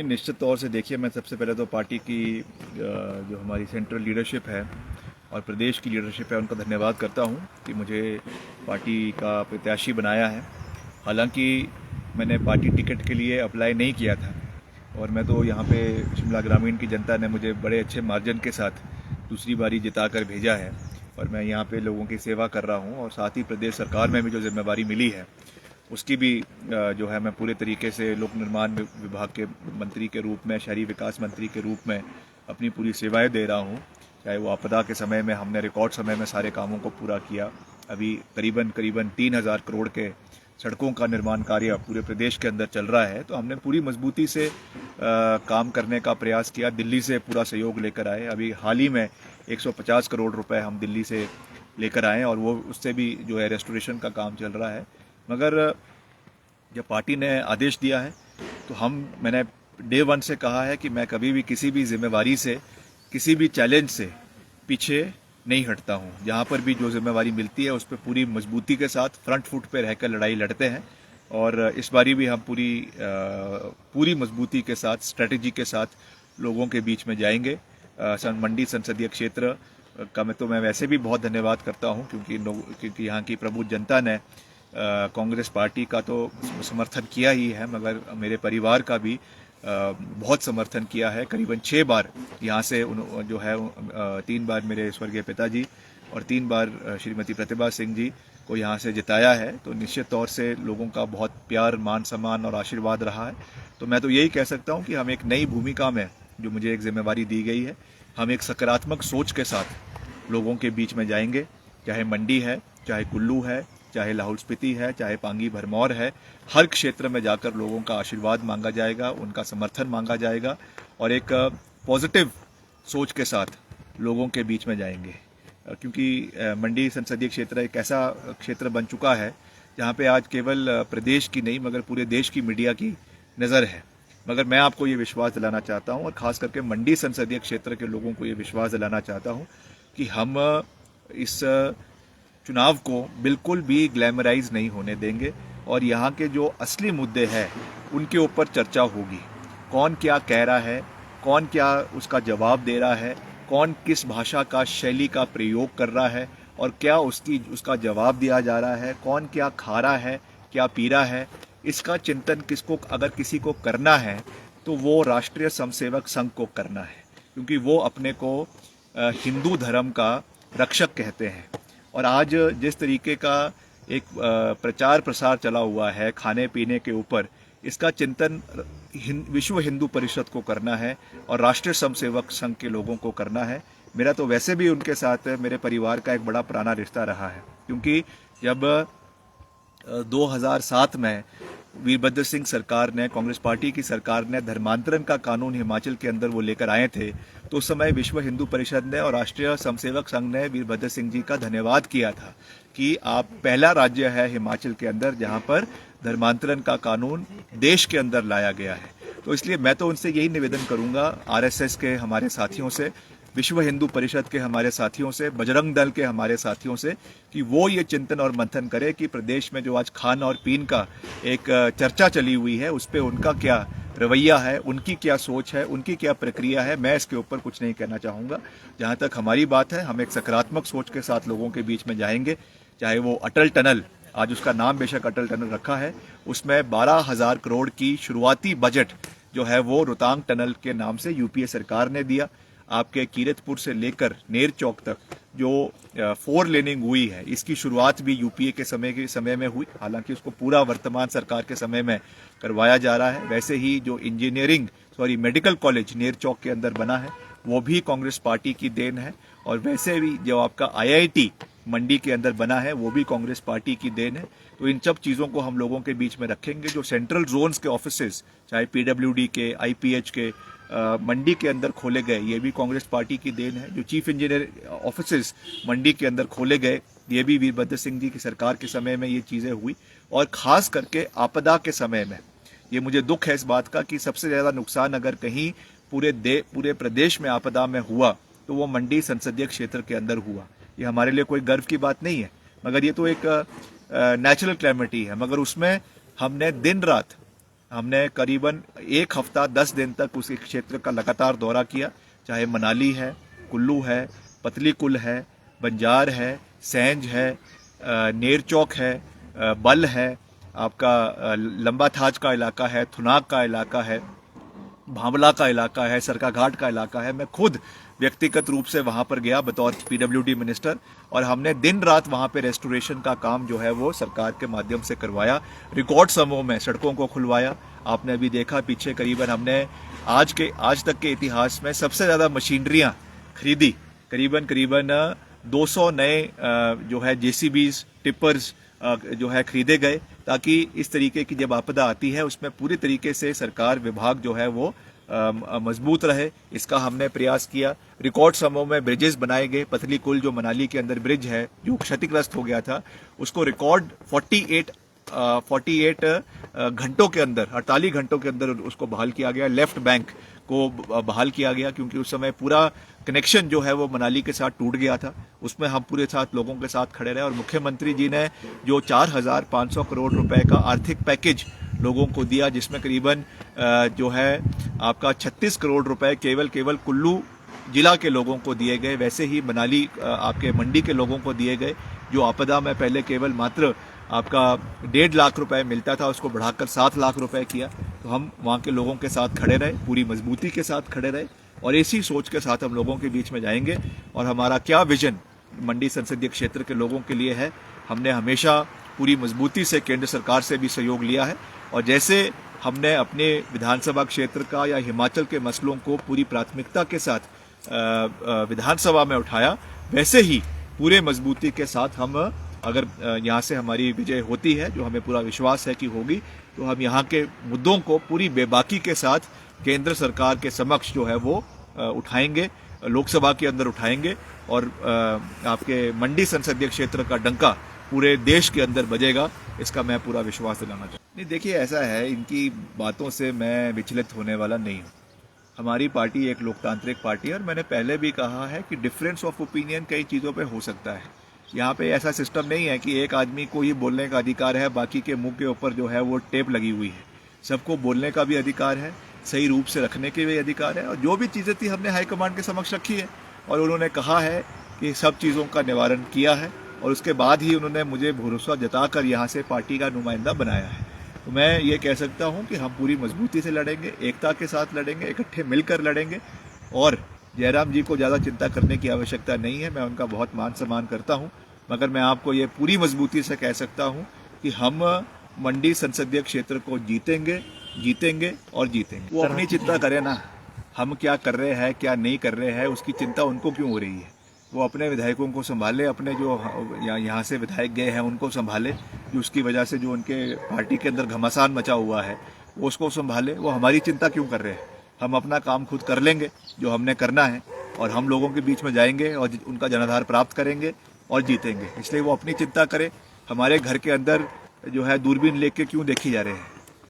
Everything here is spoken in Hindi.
नहीं, निश्चित तौर से देखिए, मैं सबसे पहले तो पार्टी की जो हमारी सेंट्रल लीडरशिप है और प्रदेश की लीडरशिप है उनका धन्यवाद करता हूं कि मुझे पार्टी का प्रत्याशी बनाया है। हालांकि मैंने पार्टी टिकट के लिए अप्लाई नहीं किया था और मैं तो यहाँ पे शिमला ग्रामीण की जनता ने मुझे बड़े अच्छे मार्जिन के साथ दूसरी बारी जिताकर भेजा है और मैं यहाँ पे लोगों की सेवा कर रहा हूँ और साथ ही प्रदेश सरकार में भी जो जिम्मेवारी मिली है उसकी भी जो है मैं पूरे तरीके से लोक निर्माण विभाग के मंत्री के रूप में, शहरी विकास मंत्री के रूप में अपनी पूरी सेवाएं दे रहा हूं। चाहे वो आपदा के समय में हमने रिकॉर्ड समय में सारे कामों को पूरा किया। अभी करीबन करीबन 3,000 करोड़ के सड़कों का निर्माण कार्य पूरे प्रदेश के अंदर चल रहा है, तो हमने पूरी मजबूती से काम करने का प्रयास किया। दिल्ली से पूरा सहयोग लेकर आए। अभी हाल ही में 150 करोड़ रुपए हम दिल्ली से लेकर आए और वो उससे भी जो है रेस्टोरेशन का काम चल रहा है। मगर जब पार्टी ने आदेश दिया है तो मैंने डे वन से कहा है कि मैं कभी भी किसी भी जिम्मेवारी से, किसी भी चैलेंज से पीछे नहीं हटता हूं। जहां पर भी जो जिम्मेवारी मिलती है उस पर पूरी मजबूती के साथ फ्रंट फुट पे रहकर लड़ाई लड़ते हैं और इस बारी भी हम पूरी मजबूती के साथ, स्ट्रेटेजी के साथ लोगों के बीच में जाएंगे। मंडी संसदीय क्षेत्र का मैं वैसे भी बहुत धन्यवाद करता हूं क्योंकि यहाँ की प्रबुद्ध जनता ने कांग्रेस पार्टी का तो समर्थन किया ही है, मगर मेरे परिवार का भी बहुत समर्थन किया है। करीबन 6 बार यहाँ से जो है 3 बार मेरे स्वर्गीय पिताजी और 3 बार श्रीमती प्रतिभा सिंह जी को यहाँ से जिताया है। तो निश्चित तौर से लोगों का बहुत प्यार, मान सम्मान और आशीर्वाद रहा है। तो मैं तो यही कह सकता हूँ कि हम एक नई भूमिका में, जो मुझे एक जिम्मेवारी दी गई है, हम एक सकारात्मक सोच के साथ लोगों के बीच में जाएंगे। चाहे मंडी है, चाहे कुल्लू है, चाहे लाहौल स्पीति है, चाहे पांगी भरमौर है, हर क्षेत्र में जाकर लोगों का आशीर्वाद मांगा जाएगा, उनका समर्थन मांगा जाएगा और एक पॉजिटिव सोच के साथ लोगों के बीच में जाएंगे। क्योंकि मंडी संसदीय क्षेत्र एक ऐसा क्षेत्र बन चुका है जहां पे आज केवल प्रदेश की नहीं मगर पूरे देश की मीडिया की नज़र है। मगर मैं आपको ये विश्वास दिलाना चाहता हूं और खास करके मंडी संसदीय क्षेत्र के लोगों को ये विश्वास दिलाना चाहता हूं कि हम इस चुनाव को बिल्कुल भी ग्लैमराइज नहीं होने देंगे और यहाँ के जो असली मुद्दे हैं उनके ऊपर चर्चा होगी। कौन क्या कह रहा है, कौन क्या उसका जवाब दे रहा है, कौन किस भाषा का, शैली का प्रयोग कर रहा है और क्या उसका जवाब दिया जा रहा है, कौन क्या खा रहा है, क्या पी रहा है, इसका चिंतन अगर किसी को करना है तो वो राष्ट्रीय स्वयंसेवक संघ को करना है, क्योंकि वो अपने को हिंदू धर्म का रक्षक कहते हैं। और आज जिस तरीके का एक प्रचार प्रसार चला हुआ है खाने पीने के ऊपर, इसका चिंतन विश्व हिंदू परिषद को करना है और राष्ट्रीय स्वयंसेवक संघ के लोगों को करना है। मेरा तो वैसे भी उनके साथ मेरे परिवार का एक बड़ा पुराना रिश्ता रहा है, क्योंकि जब 2007 में वीरभद्र सिंह सरकार ने, कांग्रेस पार्टी की सरकार ने धर्मांतरण का कानून हिमाचल के अंदर वो लेकर आए थे, तो उस समय विश्व हिंदू परिषद ने और राष्ट्रीय स्वयंसेवक संघ ने वीरभद्र सिंह जी का धन्यवाद किया था कि आप पहला राज्य है हिमाचल के अंदर जहां पर धर्मांतरण का कानून देश के अंदर लाया गया है। तो इसलिए मैं तो उनसे यही निवेदन करूंगा, आरएसएस के हमारे साथियों से, विश्व हिंदू परिषद के हमारे साथियों से, बजरंग दल के हमारे साथियों से, कि वो ये चिंतन और मंथन करे कि प्रदेश में जो आज खान और पीन का एक चर्चा चली हुई है उस पर उनका क्या रवैया है, उनकी क्या सोच है, उनकी क्या प्रक्रिया है। मैं इसके ऊपर कुछ नहीं कहना चाहूँगा। जहाँ तक हमारी बात है, हम एक सकारात्मक सोच के साथ लोगों के बीच में जाएंगे। चाहे वो अटल टनल, आज उसका नाम बेशक अटल टनल रखा है, उसमें 12,000 करोड़ की शुरुआती बजट जो है वो रोहतांग टनल के नाम से यूपीए सरकार ने दिया। आपके कीरतपुर से लेकर नेर चौक तक जो 4 लेनिंग हुई है, इसकी शुरुआत भी यूपीए के समय में हुई। हालांकि उसको पूरा वर्तमान सरकार के समय में करवाया जा रहा है। वैसे ही जो मेडिकल कॉलेज नेर चौक के अंदर बना है वो भी कांग्रेस पार्टी की देन है। और वैसे भी जो आपका आईआईटी मंडी के अंदर बना है वो भी कांग्रेस पार्टी की देन है। तो इन सब चीज़ों को हम लोगों के बीच में रखेंगे। जो सेंट्रल जोन्स के ऑफिसेज, चाहे पीडब्ल्यूडी के, आईपीएच के, मंडी के अंदर खोले गए, ये भी कांग्रेस पार्टी की देन है। जो चीफ इंजीनियर ऑफिसेज मंडी के अंदर खोले गए, ये भी वीरभद्र सिंह जी की सरकार के समय में ये चीज़ें हुई। और खास करके आपदा के समय में ये मुझे दुख है इस बात का कि सबसे ज़्यादा नुकसान अगर कहीं पूरे प्रदेश में आपदा में हुआ तो वो मंडी संसदीय क्षेत्र के अंदर हुआ। ये हमारे लिए कोई गर्व की बात नहीं है, मगर ये तो एक नेचुरल क्लैमिटी है। मगर उसमें हमने दिन रात हमने करीबन एक हफ्ता 10 दिन तक उस क्षेत्र का लगातार दौरा किया, चाहे मनाली है, कुल्लू है, पतली कुल है, बंजार है, सैंज है, नेर चौक है, बल है, आपका लंबा थाज का इलाका है, थुनाग का इलाका है, भांबला का इलाका है, सरका घाट का इलाका है। मैं खुद व्यक्तिगत रूप से वहां पर गया बतौर पीडब्ल्यूडी मिनिस्टर, और हमने दिन रात वहां पे रेस्टोरेशन का काम जो है वो सरकार के माध्यम से करवाया। रिकॉर्ड समय में सड़कों को खुलवाया। आपने अभी देखा पीछे करीबन हमने आज तक के इतिहास में सबसे ज्यादा मशीनरियां खरीदी, करीबन 200 नए जो है जेसीबीज, टिपर्स जो है खरीदे गए, ताकि इस तरीके की जब आपदा आती है उसमें पूरी तरीके से सरकार विभाग जो है वो मजबूत रहे। इसका हमने प्रयास किया। रिकॉर्ड समय में ब्रिजेस बनाए गए। पतली कुल जो मनाली के अंदर ब्रिज है जो क्षतिग्रस्त हो गया था, उसको रिकॉर्ड 48 घंटों के अंदर, 48 घंटों के अंदर उसको बहाल किया गया। लेफ्ट बैंक को बहाल किया गया क्योंकि उस समय पूरा कनेक्शन जो है वो मनाली के साथ टूट गया था। उसमें हम पूरे साथ लोगों के साथ खड़े रहे, और मुख्यमंत्री जी ने जो 4,500 करोड़ रुपए का आर्थिक पैकेज लोगों को दिया, जिसमें करीबन जो है आपका 36 करोड़ रुपए केवल कुल्लू जिला के लोगों को दिए गए। वैसे ही मनाली आपके मंडी के लोगों को दिए गए, जो आपदा में पहले केवल मात्र आपका 1.5 लाख रुपए मिलता था, उसको बढ़ाकर 7 लाख रुपए किया। तो हम वहाँ के लोगों के साथ खड़े रहे, पूरी मजबूती के साथ खड़े रहे, और इसी सोच के साथ हम लोगों के बीच में जाएंगे। और हमारा क्या विजन मंडी संसदीय क्षेत्र के लोगों के लिए है, हमने हमेशा पूरी मजबूती से केंद्र सरकार से भी सहयोग लिया है, और जैसे हमने अपने विधानसभा क्षेत्र का या हिमाचल के मसलों को पूरी प्राथमिकता के साथ विधानसभा में उठाया, वैसे ही पूरे मजबूती के साथ हम, अगर यहाँ से हमारी विजय होती है, जो हमें पूरा विश्वास है कि होगी, तो हम यहाँ के मुद्दों को पूरी बेबाकी के साथ केंद्र सरकार के समक्ष जो है वो उठाएंगे, लोकसभा के अंदर उठाएंगे, और आपके मंडी संसदीय क्षेत्र का डंका पूरे देश के अंदर बजेगा, इसका मैं पूरा विश्वास दिलाना चाहता हूँ। नहीं, देखिए ऐसा है, इनकी बातों से मैं विचलित होने वाला नहीं हूँ। हमारी पार्टी एक लोकतांत्रिक पार्टी है, और मैंने पहले भी कहा है कि डिफरेंस ऑफ ओपिनियन कई चीज़ों पे हो सकता है। यहाँ पे ऐसा सिस्टम नहीं है कि एक आदमी को ही बोलने का अधिकार है, बाकी के मुंह के ऊपर जो है वो टेप लगी हुई है। सबको बोलने का भी अधिकार है, सही रूप से रखने के भी अधिकार है, और जो भी चीज़ें थी हमने हाईकमांड के समक्ष रखी है, और उन्होंने कहा है कि सब चीज़ों का निवारण किया है, और उसके बाद ही उन्होंने मुझे भरोसा जताकर यहाँ से पार्टी का नुमाइंदा बनाया है। तो मैं ये कह सकता हूँ कि हम पूरी मजबूती से लड़ेंगे, एकता के साथ लड़ेंगे, इकट्ठे मिलकर लड़ेंगे, और जयराम जी को ज़्यादा चिंता करने की आवश्यकता नहीं है। मैं उनका बहुत मान सम्मान करता हूँ, मगर मैं आपको ये पूरी मजबूती से कह सकता हूँ कि हम मंडी संसदीय क्षेत्र को जीतेंगे और जीतेंगे। वो अपनी चिंता करें ना, हम क्या कर रहे हैं क्या नहीं कर रहे हैं उसकी चिंता उनको क्यों हो रही है। वो अपने विधायकों को संभाले, अपने जो यहाँ से विधायक गए हैं उनको संभाले, जो उसकी वजह से जो उनके पार्टी के अंदर घमासान मचा हुआ है वो उसको संभाले। वो हमारी चिंता क्यों कर रहे हैं। हम अपना काम खुद कर लेंगे जो हमने करना है, और हम लोगों के बीच में जाएंगे और उनका जनाधार प्राप्त करेंगे और जीतेंगे। इसलिए वो अपनी चिंता करें। हमारे घर के अंदर जो है दूरबीन लेके क्यों देखी जा रहे हैं।